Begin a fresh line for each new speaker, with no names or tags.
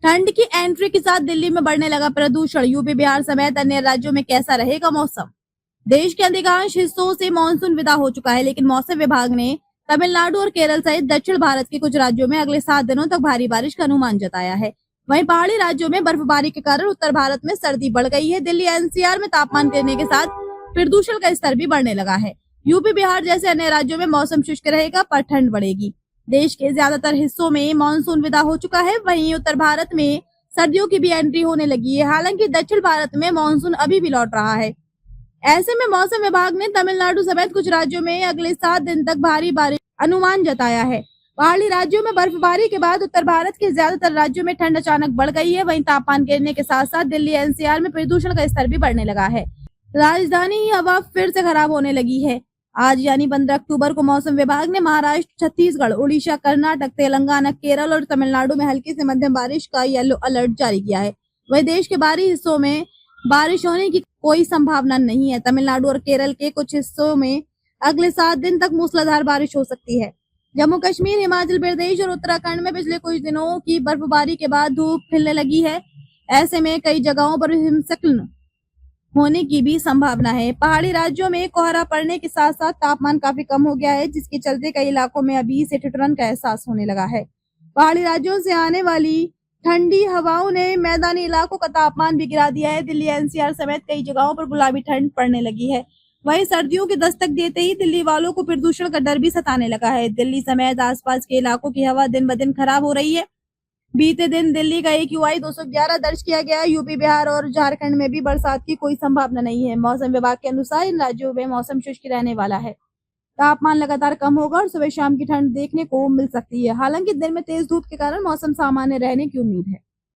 ठंड की एंट्री के साथ दिल्ली में बढ़ने लगा प्रदूषण। यूपी बिहार समेत अन्य राज्यों में कैसा रहेगा मौसम? देश के अधिकांश हिस्सों से मानसून विदा हो चुका है, लेकिन मौसम विभाग ने तमिलनाडु और केरल सहित दक्षिण भारत के कुछ राज्यों में अगले 7 दिनों तक भारी बारिश का अनुमान जताया है। वहीं पहाड़ी राज्यों में बर्फबारी के कारण उत्तर भारत में सर्दी बढ़ गई है। दिल्ली एनसीआर में तापमान गिरने के साथ प्रदूषण का स्तर भी बढ़ने लगा है। यूपी बिहार जैसे अन्य राज्यों में मौसम शुष्क रहेगा, पर ठंड बढ़ेगी। देश के ज्यादातर हिस्सों में मानसून विदा हो चुका है। वहीं उत्तर भारत में सर्दियों की भी एंट्री होने लगी है। हालांकि दक्षिण भारत में मानसून अभी भी लौट रहा है। ऐसे में मौसम विभाग ने तमिलनाडु समेत कुछ राज्यों में अगले 7 दिन तक भारी बारिश अनुमान जताया है। पहाड़ी राज्यों में बर्फबारी के बाद उत्तर भारत के ज्यादातर राज्यों में ठंड अचानक बढ़ गई है। वहीं तापमान गिरने के साथ साथ दिल्ली एनसीआर में प्रदूषण का स्तर भी बढ़ने लगा है। राजधानी हवा फिर से खराब होने लगी है। आज यानी 15 अक्टूबर को मौसम विभाग ने महाराष्ट्र, छत्तीसगढ़, उड़ीसा, कर्नाटक, तेलंगाना, केरल और तमिलनाडु में हल्की से मध्यम बारिश का येलो अलर्ट जारी किया है। वहीं देश के बाहरी हिस्सों में बारिश होने की कोई संभावना नहीं है। तमिलनाडु और केरल के कुछ हिस्सों में अगले 7 दिन तक मूसलाधार बारिश हो सकती है। जम्मू कश्मीर, हिमाचल प्रदेश और उत्तराखंड में पिछले कुछ दिनों की बर्फबारी के बाद धूप खिलने लगी है। ऐसे में कई जगहों पर हिमस्खलन होने की भी संभावना है। पहाड़ी राज्यों में कोहरा पड़ने के साथ साथ तापमान काफी कम हो गया है, जिसके चलते कई इलाकों में अभी से ठिठुरन का एहसास होने लगा है। पहाड़ी राज्यों से आने वाली ठंडी हवाओं ने मैदानी इलाकों का तापमान भी गिरा दिया है। दिल्ली एनसीआर समेत कई जगहों पर गुलाबी ठंड पड़ने लगी है। वहीं सर्दियों की दस्तक देते ही दिल्ली वालों को प्रदूषण का डर भी सताने लगा है। दिल्ली समेत आसपास के इलाकों की हवा दिन ब दिन खराब हो रही है। बीते दिन दिल्ली का AQI 211 दर्ज किया गया। यूपी, बिहार और झारखंड में भी बरसात की कोई संभावना नहीं है। मौसम विभाग के अनुसार इन राज्यों में मौसम शुष्क रहने वाला है। तापमान लगातार कम होगा और सुबह शाम की ठंड देखने को मिल सकती है। हालांकि दिन में तेज धूप के कारण मौसम सामान्य रहने की उम्मीद है।